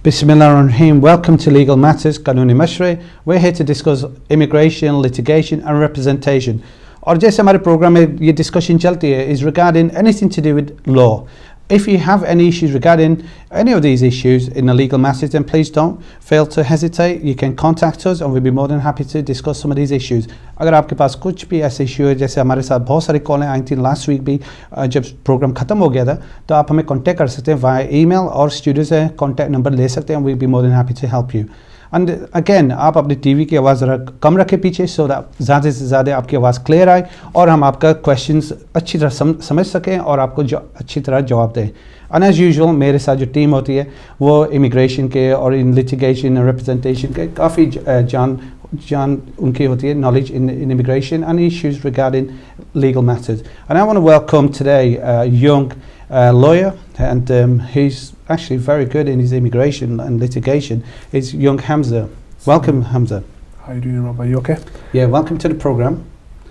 Bismillahirrahmanirrahim. Welcome to Legal Matters, Kanuni Mashre. We're here to discuss immigration, litigation and representation. और जैसे हमारे programme में ये discussion चलती है is regarding anything to do with law. If you have any issues regarding any of these issues in the legal matters, then please don't fail to hesitate. You can contact us and we'll be more than happy to discuss some of these issues. अगर आपके पास कुछ भी ऐसे issue है, जैसे हमारे साथ बहुत सारी कॉलें आई थी लास्ट वीक भी जब प्रोग्राम ख़त्म हो गया था, तो आप हमें कांटेक्ट कर सकते हैं वाया ईमेल और स्टूडियो से कांटेक्ट नंबर ले सकते हैं. we'll be more than happy to help you. And again आप अपनी टीवी की आवाज़ ज़रा कम रखें पीछे, सो ज़्यादा से ज़्यादा आपकी आवाज़ क्लियर आए और हम आपका क्वेश्चंस अच्छी तरह समझ सकें और आपको अच्छी तरह जवाब दें. एंड एज़ यूजुअल मेरे साथ जो टीम होती है वो इमिग्रेशन के और इन लिटिगेशन और रिप्रेजेंटेशन के काफ़ी जान उनकी होती है, knowledge in immigration and issues regarding legal matters. And I want to welcome today a young lawyer, and he's actually very good in his immigration and litigation. Is young Hamza. Welcome, Hamza. How are you doing, Rob? Are you okay? Yeah, welcome to the program.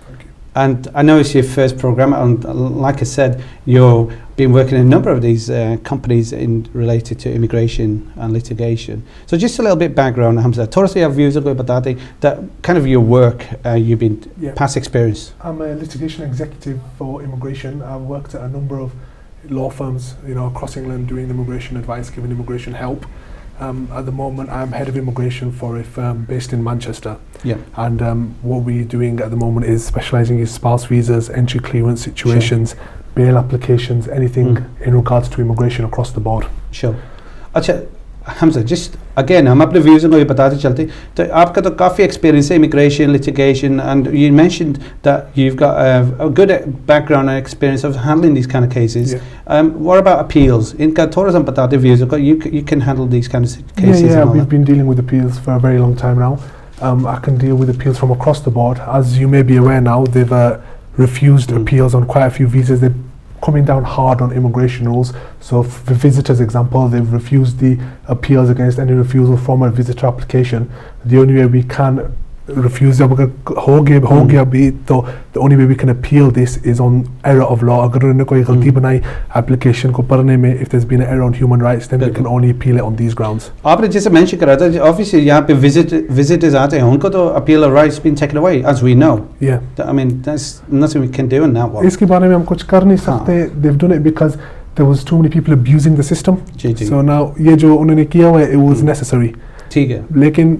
Thank you. And I know it's your first program, and like I said, you've been working in a number of these companies related to immigration and litigation. So just a little bit background, Hamza. थोड़ा सा views को बता दें that kind of your work, you've been past experience. I'm a litigation executive for immigration. I've worked at a number of law firms, across England, doing immigration advice, giving immigration help. At the moment, I'm head of immigration for a firm based in Manchester. Yeah. And what we're doing at the moment is specialising in spouse visas, entry clearance situations, bail applications, anything in regards to immigration across the board. Sure. अच्छा Hamza, just again हम अपने views को ये बताते चलते, तो आपका तो काफ़ी experience है immigration, litigation, and you mentioned that you've got a good background and experience of handling these kind of cases. Yeah. What about appeals? इनका थोड़ा सा बताते व्यूज़ को, you can handle these kind of cases. Yeah, we've been dealing with appeals for a very long time now. I can deal with appeals from across the board. As you may be aware now, they've refused appeals on quite a few visas. They're coming down hard on immigration rules. So for visitors example, they've refused the appeals against any refusal from a visitor application. The only way we can refuse the only way we can appeal this is on error of law. अगर उन्होंने कोई गलती बनाई application को पढ़ने में, if there's been an error on human rights, then we can only appeal it on these grounds. आपने जैसे mention करा था, obviously यहाँ पे visitors आते हैं, उनको तो appeal rights been taken away, as we know. Yeah. I mean, there's nothing we can do in that one. इसके बारे में हम कुछ कर नहीं सकते. They've done it because there was too many people abusing the system. So now ये जो उन्होंने किया हुआ है, it was necessary. ठीक है. लेकिन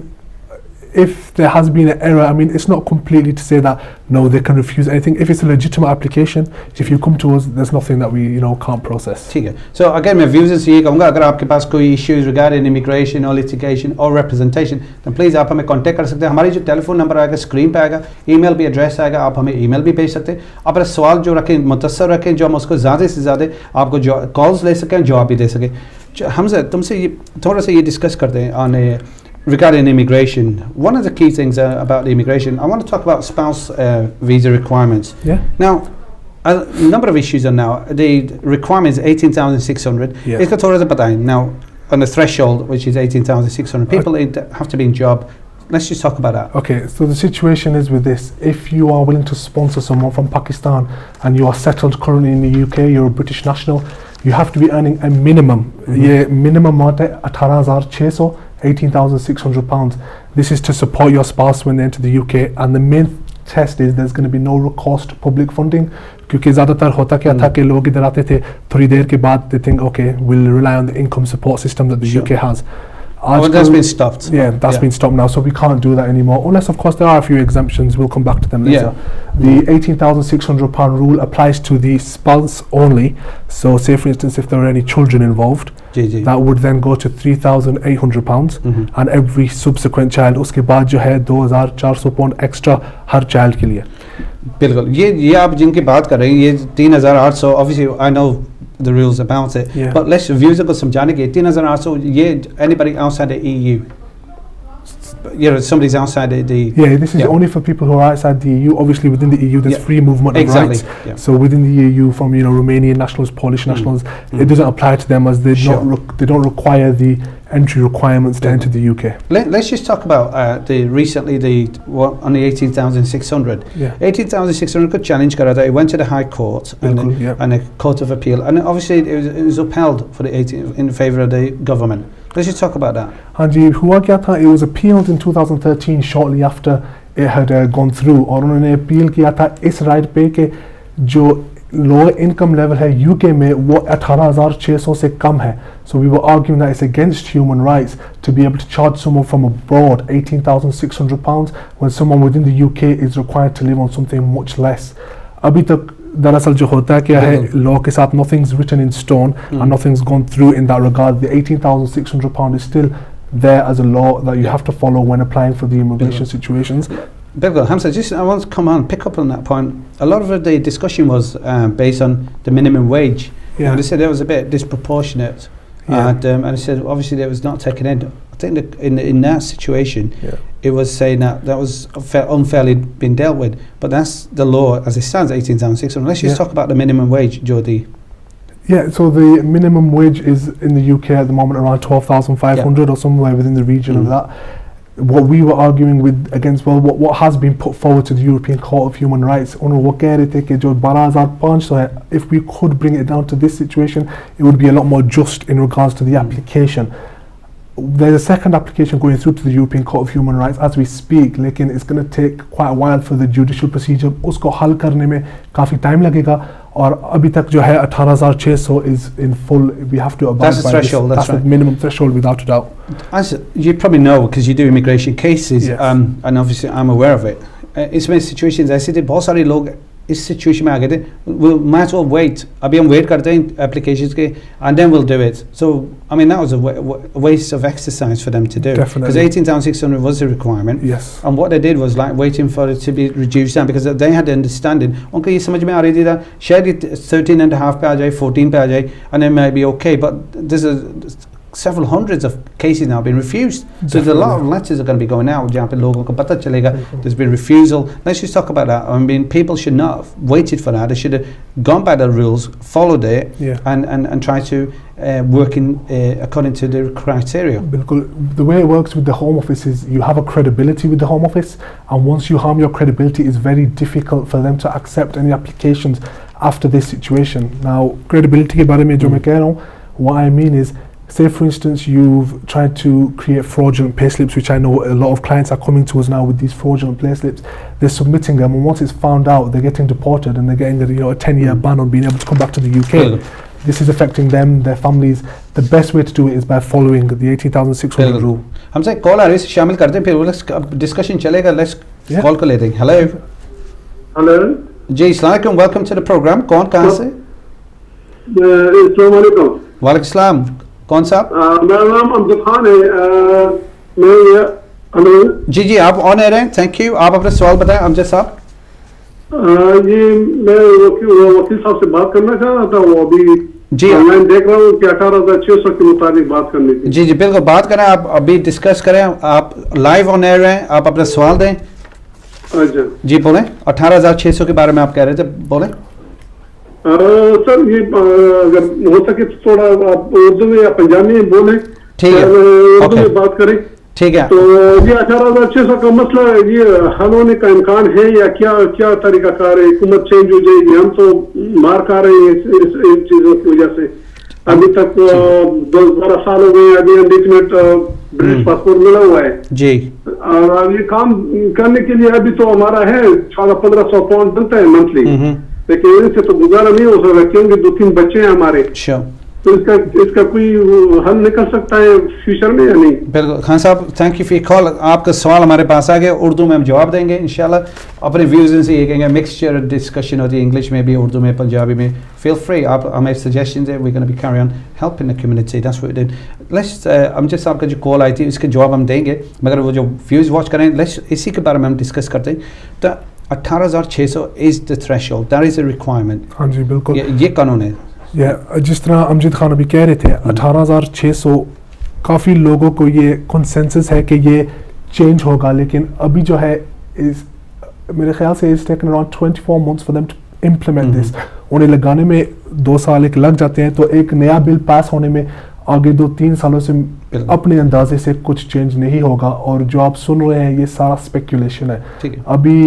if there has been an error, I mean, it's not completely to say that no, they can refuse anything. If it's a legitimate application, if you come to us, there's nothing that we can't process. ठीक है. So again, मैं views से ये कहूँगा, अगर आपके पास कोई issues regarding immigration or litigation or representation, then please आप हमें contact कर सकते हैं. हमारी जो telephone number आएगा, screen पे आएगा, email भी address आएगा, आप हमें email भी भेज सकते हैं. आप अपने सवाल जो रखें, मुतस्सर रखें, जो हम उसको ज़्यादा से ज़्यादा आपको calls ले सकें, जवाब भी दे सकें. हमसे तुमसे थोड़ा सा ये discuss करते हैं on regarding immigration. One of the key things about the immigration, I want to talk about spouse visa requirements. Yeah. Now, a number of issues are now. The requirement is 18,600. Yeah. It's थोड़ा सा बताएं. Now, on the threshold, which is 18,600, people have to be in job. Let's just talk about that. Okay, so the situation is with this. If you are willing to sponsor someone from Pakistan and you are settled currently in the UK, you're a British national, you have to be earning a minimum. Yeah, minimum amount है 18,600. £18,600. This is to support your spouse when they enter the UK, and the main test is there's going to be no recourse to public funding, क्योंकि ज़्यादातर होता क्या था कि लोग इधर आते थे, थोड़ी देर के बाद they think okay, we'll rely on the income support system that the UK has. Well, that's been stopped. Yeah, that's been stopped now, so we can't do that anymore, unless of course there are a few exemptions. We'll come back to them later. The £18,600 rule applies to the spouse only. So say for instance if there are any children involved, that would then go to £3,800, and every subsequent child उसके बाद जो है £2,400 extra हर child के लिए. बिल्कुल. ये आप जिनकी बात कर रहे हैं, ये 3,800. Obviously I know the rules about it, but let's views को समझाने के 3,800 ये anybody outside the EU. Somebody's outside the this is only for people who are outside the EU. Obviously within the EU there's free movement of rights. So within the EU, from Romanian nationals, Polish nationals, it doesn't apply to them, as they don't require the entry requirements to enter the UK. Let's just talk about on the 18,600. 18,600 could challenge Karada. It went to the High Court and a Court of Appeal, and obviously it was upheld for the in favour of the government. Let's just talk about that. हाँ जी, हुआ क्या था, it was appealed in 2013 shortly after it had gone through, और उन्होंने appeal किया था इस right पे कि जो लोअर इनकम लेवल है यूके में वो 18,600 से कम है. So we were arguing that it's against human rights to be able to charge someone from abroad £18,600 when someone within the UK is required to live on something much less. अभी तक दरअसल जो होता है क्या है, लॉ के साथ nothing's written in stone and nothing's gone through in that regard. The £18,600 is still there as a law that you have to follow when applying for the immigration situations. Bilkul, Hamza, just I want to come on, pick up on that point. A lot of the discussion was based on the minimum wage. Yeah. You know, they said it was a bit disproportionate, and they said obviously that was not taken in. I think that in that situation, it was saying that was unfairly been dealt with. But that's the law as it stands, 18,600. Let's just talk about the minimum wage, Jody. Yeah, so the minimum wage is in the UK at the moment around 12,500 or somewhere within the region of that. What we were arguing with against, well, what has been put forward to the European Court of Human Rights, वो कह रहे थे कि जो 12,500 है, if we could bring it down to this situation, it would be a lot more just in regards to the application. There's a second application going through to the European Court of Human Rights as we speak, लेकिन it's going to take quite a while for the judicial procedure. उसको हल करने में काफ़ी time लगेगा, और अभी तक जो है 18,600 is in full. We have to abide that's the threshold. That's the minimum threshold without a doubt. As you probably know, because you do immigration cases, and obviously I'm aware of it. इसमें situations ऐसे थे, बहुत सारे लोग इस situation में आ गए थे. We'll might as well wait. अभी हम wait करते हैं applications के, and then we'll do it. So I mean that was a waste of exercise for them to do. Definitely. Because 18,600 was a requirement. Yes. And what they did was like waiting for it to be reduced down, because they had the understanding. उनको ये समझ में आ रही थी that शायद 13.5 पे आ जाए, 14 पे आ जाए, and it may be okay. But there's several hundreds of cases now been refused. So there's a lot of letters are going to be going out जहाँ पे लोगों को पता चलेगा there's been refusal. Let's just talk about that. I mean, people should not have waited for that. They should have gone by the rules, followed it, and try to work in according to the criteria. बिल्कुल. The way it works with the Home Office is you have a credibility with the Home Office, and once you harm your credibility, it's very difficult for them to accept any applications after this situation. Now, credibility के बारे में जो मैं कह रहा हूँ, what I mean is, say for instance you've tried to create fraudulent payslips, which I know a lot of clients are coming to us now with these fraudulent payslips. They're submitting them, and once it's found out, they're getting deported and they're getting a 10-year ban on being able to come back to the UK. This is affecting them, their families. The best way to do it is by following the 18,600 rule. हमसे call आ रही है, शामिल करते हैं, फिर वो discussion चलेगा. Let's call को लेते हैं. हेलो जी, अस्सलाम वालेकुम, वेलकम टू द प्रोग्राम. कौन कहाँ से? अस्सलाम वालेकुम. वालेकुम सलाम. कौन सा? मेरा नाम अमजद खान है. मैं जी जी, आप ऑन एयर हैं. Thank you. आप अपना सवाल बताएं अमजद साहब. ये मैं वकील साहब से बात करना चाह रहा था. वो अभी जी ऑनलाइन देख रहा हूँ कि 18,600 के मुताबिक बात करनी थी. जी जी बिल्कुल, बात करें. आप अभी डिस्कस करें. आप लाइव ऑन एयर हैं. आप अपना सवाल दें. अच्छा जी बोलें. 18,600 के बारे में आप कह रहे थे, बोलें. सर ये अगर हो सके तो थोड़ा आप उर्दू में या पंजाबी में बोले. ठीक है, उर्दू में बात करें. ठीक है. तो ये 18,600 का मसला ये हल होने का इम्कान है या क्या क्या तरीका कार है? हुकूमत चेंज हो जाएगी? हम तो मार खा रहे हैं इन चीजों की वजह से. अभी तक 10-12 साल हो गए, अभी अनडिफिनिट ब्रिटिश पासपोर्ट मिला हुआ है जी. और ये काम करने के लिए अभी तो हमारा है 1400-1500 पाउंड बनता है मंथली, लेकिन इनसे तो गुजारा नहीं हो सकता क्योंकि 2-3 बच्चे हैं हमारे. तो इसका कोई हल निकल सकता है फ्यूचर में या नहीं? बिल्कुल खान साहब, थैंक यू फॉर कॉल. आपका सवाल हमारे पास आ गया, उर्दू में हम जवाब देंगे इंशाल्लाह. अपने व्यूज से ये कहेंगे, मिक्सचर डिस्कशन होती है, इंग्लिश में भी, उर्दू में, पंजाबी में. फील फ्री, आप हमें सजेशंस है. We gonna be carry on helping the community. That's what we did. Let's Amjad sahab का जो कॉल आई थी इसके जवाब हम देंगे, मगर वो जो व्यूज वॉच करें, लेट्स इसी के बारे में हम डिस्कस करते हैं. तो 18,600 is the threshold, that is a requirement. हाँ जी बिल्कुल, ये कानून है. जिस तरह अमजद खान अभी कह रहे थे, 18,600 काफ़ी लोगों को ये कंसेंसस है कि ये चेंज होगा, लेकिन अभी जो है मेरे ख्याल से it's taken around 24 months for them to implement this. उन्हें लगाने में 2 साल एक लग जाते हैं, तो एक नया बिल पास होने में आगे 2-3 सालों से अपने अंदाजे से कुछ चेंज नहीं होगा. और जो आप सुन रहे हैं ये सारा स्पेकुलेशन है. अभी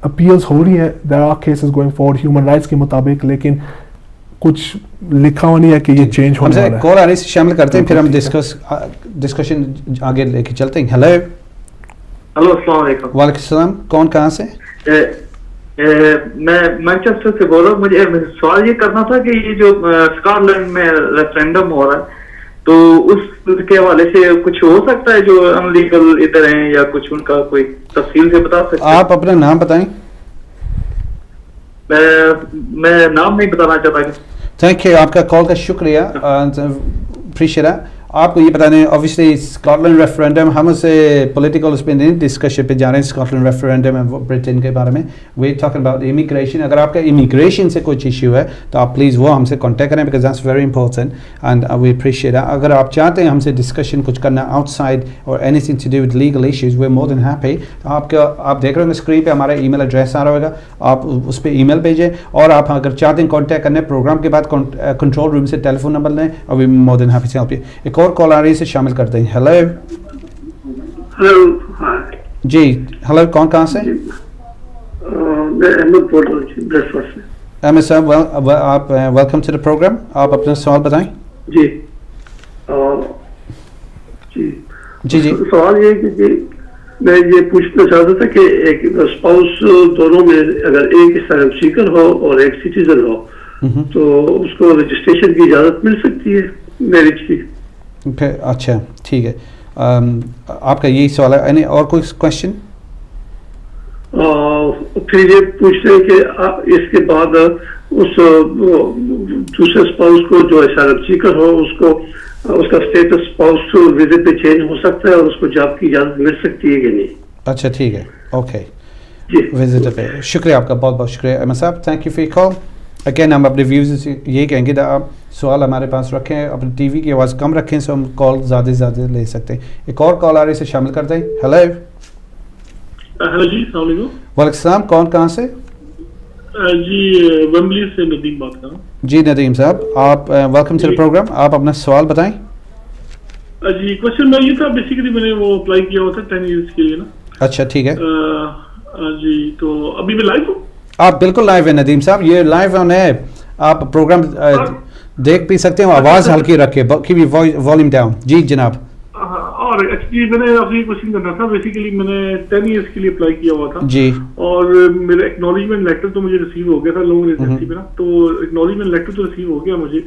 अपील्स हो रही है, there are cases going forward human rights के मुताबिक, लेकिन कुछ लिखा हुआ नहीं है कि ये चेंज होने हमसे वाला है. कॉल आ रही है, शामिल करते हैं, फिर हम डिस्कशन आगे लेके चलते हैं. हेलो. हेलो, अस्सलाम वालेकुम. वालेकुम सलाम. कौन कहाँ से? मैं मैनचेस्टर से बोल रहा हूँ. मुझे सवाल ये करना था कि ये जो स्कॉटलैंड में रेफरेंडम हो रहा है, तो उसके हवाले से कुछ हो सकता है जो अनलीगल इधर हैं, या कुछ उनका कोई तफसील से बता सकते हैं? आप अपना नाम बताएं. मैं नाम नहीं बताना चाहता. थैंक यू, आपका कॉल का शुक्रिया. अप्रिशिएट है. आपको ये बता दें, ऑब्वियसली स्कॉटलैंड रेफरेंडम, हम उसे पॉलिटिकल उस पर नहीं डिस्कशन पे जा रहे हैं. स्कॉटलैंड रेफरेंडम है ब्रिटेन के बारे में. We talking about immigration. अगर आपका इमिग्रेशन से कुछ इशू है तो आप प्लीज़ वो हमसे कांटेक्ट करें, because that's very important and we appreciate that. अगर आप चाहते हैं हमसे डिस्कशन कुछ करना आउटसाइड और anything to do with legal issues, we are more than happy. आप देख रहे होंगे स्क्रीन पे हमारा ईमेल एड्रेस आ रहा होगा, आप उस पर ईमेल भेजें. और आप अगर चाहते हैं कॉन्टैक्ट करने प्रोग्राम के बाद, कंट्रोल रूम से टेलीफोन नंबर लें और we more than happy to help you. एक और कॉल आ रही है, शामिल करते हैं. हेलो. हेलो. जी हेलो, कौन कहाँ से? मैं अहमद बोल रहा हूँ ब्रेडफोर्ड से. अहमद साहब, आप वेलकम टू द प्रोग्राम. आप अपना सवाल बताएं. जी. जी जी जी. सवाल ये है कि मैं ये पूछना चाहता था कि एक स्पाउस दोनों में अगर एक असाइलम सीकर हो और एक सिटीजन हो, तो उसको रजिस्ट्रेशन की इजाज़त मिल सकती है मैरिज की? अच्छा ठीक है. आपका यही सवाल है. एनी और कोई क्वेश्चन? फिर ये पूछते हैं कि इसके बाद उस दूसरे स्पाउस को जो असाइलम सीकर हो, उसको उसका स्टेटस स्पाउस विजिट पे चेंज हो सकता है और उसको जॉब की इजाज़त मिल सकती है कि नहीं? अच्छा ठीक है. ओके जी. विजिट पे शुक्रिया आपका, बहुत बहुत शुक्रिया अहमद साहब. Thank you for your call. Again हम अपने व्यूज़ ये कहेंगे कि आप सवाल हमारे पास रखें, अपनी टीवी की आवाज़ कम रखें, सो हम कॉल ज़्यादा से ज़्यादा ले सकते हैं. एक और कॉल आ रही है, इसे शामिल करते हैं. हेलो. हेलो जी, अस्सलाम वालेकुम. वालेकुम सलाम. कौन कहाँ से? जी वेम्बली से नदीम बात कर रहा हूँ. जी नदीम साहब, आप वेलकम टू द प्रोग्राम. आप अपना सवाल बताएं. जी क्वेश्चन मैं ये था, बेसिकली मैंने वो अप्लाई किया हुआ था 10 ईयर्स के लिए ना. अच्छा ठीक है. जी तो अभी मैं लाइव हूँ. आप बिल्कुल लाइव है नदीम साहब, ये लाइव ऑन है. आप प्रोग्राम देख भी सकते हो. आवाज़ हल्की रखे, वॉल्यूम डाउन. जी जनाब. और एक्चुअली मैंने आपसे क्वेश्चन करना था. बेसिकली मैंने 10 ईयर्स के लिए अप्लाई किया हुआ था जी, और मेरा एक्नॉलेजमेंट लेटर तो मुझे रिसीव हो गया था लॉन्ग रेजिडेंसी पे ना. तो एक्नॉलेजमेंट लेटर तो रिसीव हो गया मुझे,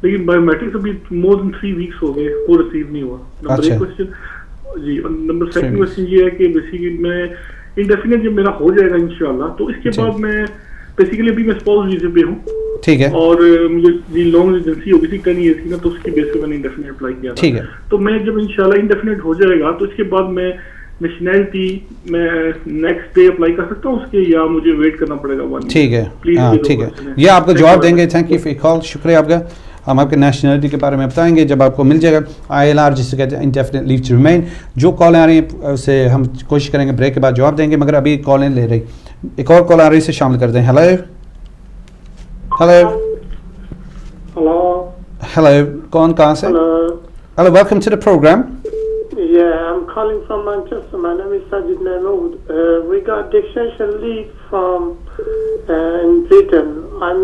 लेकिन बायोमेट्रिक्स अभी मोर देन 3 वीक्स हो गए, वो रिसीव नहीं हुआ. नंबर एक क्वेश्चन जी. और नंबर सेकंड क्वेश्चन ये है कि बेसिकली मैं इंडेफिनिट जब मेरा हो जाएगा इंशाल्लाह, तो इसके बाद मैं बेसिकली अभी मैं स्पाउस वीजा पे हूँ. ठीक है. और मुझे जी लॉन्ग रेजिडेंसी हो गई थी 10 ईयर्स की ना, तो उसकी बेस पे मैंने इंडेफिनिट अप्लाई किया था. ठीक है. तो मैं जब इंशाल्लाह इंडेफिनिट हो जाएगा, तो इसके बाद मैं नेशनैलिटी मैं नेक्स्ट डे अप्लाई कर सकता हूँ उसके, या मुझे वेट करना पड़ेगा? ठीक है. ठीक है, ये आपको जवाब देंगे. थैंक यू फॉर कॉल, शुक्रिया आपका. हम आपके नेशनलिटी के बारे में बताएंगे जब आपको मिल जाएगा. ILR जिसे कहते हैं इंडेफिनिट लीव टू रिमेन. जो कॉल आ रही है उसे हम कोशिश करेंगे ब्रेक के बाद जवाब देंगे, मगर अभी कॉलें ले रही. एक और कॉल आ रही है, इसे शामिल करते हैं. हेलो. हेलो. हेलो. हेलो, कौन कहाँ से? Hello, welcome to the programme. Yeah, I'm calling from Manchester. My name is Sajid Mahmood. We got the extension leave from in Britain. I'm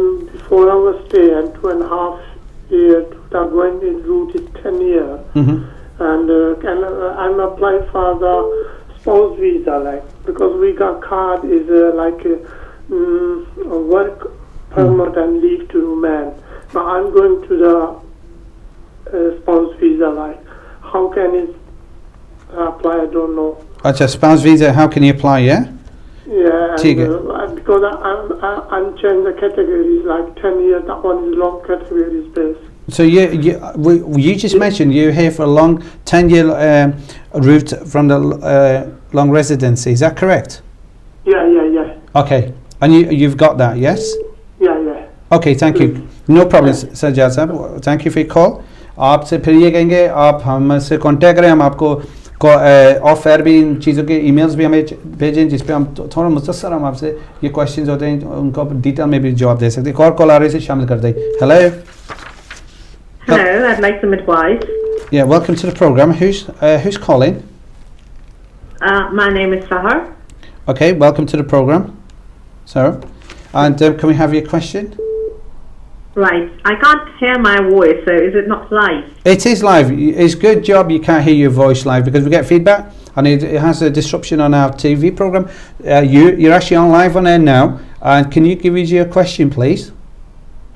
4 hours stay and 2.5 year. Going in route is 10 year. And I'm applied for the spouse visa, like because we got card is like a work permit and leave to remain. Now I'm going to the spouse visa, like how can it apply? I don't know. अच्छा, spouse visa, how can you apply? Yeah. Yeah. ठीक है. Because I'm changing the categories, like 10 years. That one is long categories based. So you just mentioned you're here for a long 10-year route from the long residency. Is that correct? Yeah. Okay, and you've got that, yes? Yeah. Okay, thank you. No problem, Sajjad Sahab. Thank you for your call. आपसे फिर ये कहेंगे आप हमसे contact करें, हम आपको of air भी इन चीज़ों के ईमेल्स भी हमें भेजें जिस पे हम थोड़ा मुख्तसर हम आपसे ये क्वेश्चंस होते हैं उनको डिटेल में भी जवाब दे सकते हैं. एक और कॉल आ रही है, शामिल कर दें. Hello. Hello, I'd like some advice. Yeah, welcome to the program. Who's calling? My name is Sahar. Okay, welcome to the program, Sarah. And can we have your question? Right. I can't hear my voice, so is it not live? It is live. It's good job you can't hear your voice live because we get feedback and it has a disruption on our TV program. You're actually on live on air now. And can you give us your question, please?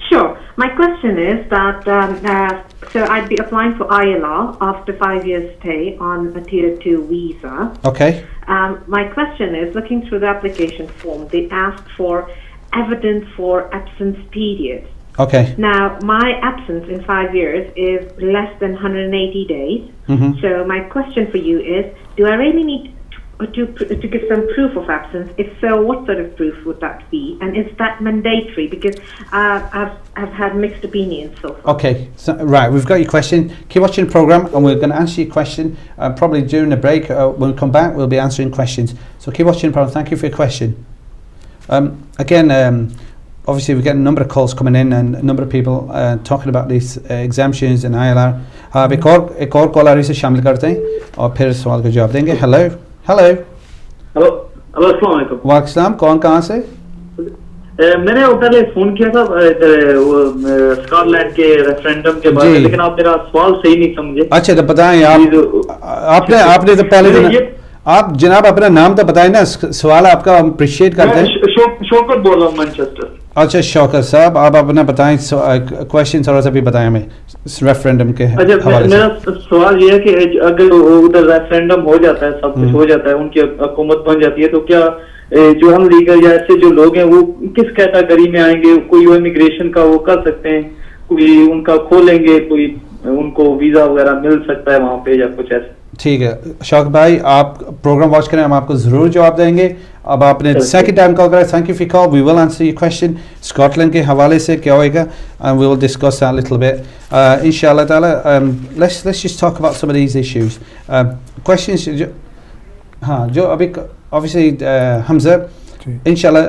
Sure. My question is that so I'd be applying for ILR after 5 years stay on a Tier 2 visa. Okay. My question is, looking through the application form, they ask for evidence for absence period. Okay. Now, my absence in 5 years is less than 180 days. Mhm. So my question for you is, do I really need to give some proof of absence? If so, what sort of proof would that be? And is that mandatory? Because I've had mixed opinions so far. Okay, so, right, we've got your question. Keep watching the program and we're going to answer your question. Probably during the break, when we come back, we'll be answering questions. So keep watching the program. Thank you for your question. Obviously, we get a number of calls coming in and a number of people talking about these exemptions and ILR. अब एक और collar इसे शामिल करते हैं और फिर सवाल का जवाब देंगे. हेलो हेलो हेलो हेलो, अस्सलाम वालेकुम. वालेकुम सलाम. कौन कहाँ से? मैंने पहले फोन किया था स्कॉटलैंड के रेफरेंडम के बारे में, लेकिन आप मेरा सवाल सही नहीं समझे. अच्छा, तो बताएं आप. आपने तो पहले आप जनाब अपना नाम तो बताएं ना. सवाल आपका अप्रिशिएट करते हैं. शौकत बोल रहा हूँ मैनचेस्टर. अच्छा शौकत साहब, आप अपना बताएं क्वेश्चन थोड़ा सा भी बताएं हमें रेफरेंडम के हवाले से. मेरा सवाल ये है कि अगर उधर रेफरेंडम हो जाता है, सब कुछ हो जाता है, उनकी हुकूमत बन जाती है, तो क्या जो अनलीगल या ऐसे जो लोग हैं वो किस कैटेगरी में आएंगे? कोई इमिग्रेशन का वो कर सकते हैं, कोई उनका खोलेंगे, कोई उनको वीजा वगैरह मिल सकता है वहाँ पे या कुछ ऐसा? ठीक है शौक भाई, आप प्रोग्राम वॉच करें, हम आपको ज़रूर जवाब देंगे. अब आपने सेकंड टाइम कॉल करा. Thank you for call. We will answer your question. Scotland के हवाले से क्या होएगा and we will discuss that little bit इंशाल्लाह ताला. Let's just talk about some of these issues. Questions हाँ जो अभी ऑब्वियसली हमजा इंशाल्लाह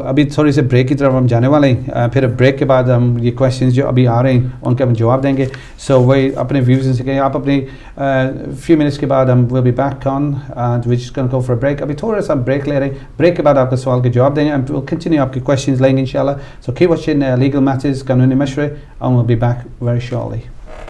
अभी थोड़ी से ब्रेक की तरफ हम जाने वाले हैं. फिर ब्रेक के बाद हम ये क्वेश्चंस जो अभी आ रहे हैं उनके हम जवाब देंगे. सो वही अपने व्यूज़ से कहें. आप अपने फ्यू मिनट्स के बाद हम will be back on and we just gonna go for a break. अभी थोड़ा सा ब्रेक ले रहे हैं. ब्रेक के बाद आपका सवाल के जवाब देंगे एंड विल कंटिन्यू आपके क्वेश्चंस लेंगे इंशाल्लाह. So keep watching legal matters, कानूनी मशवरे, and will be back very shortly.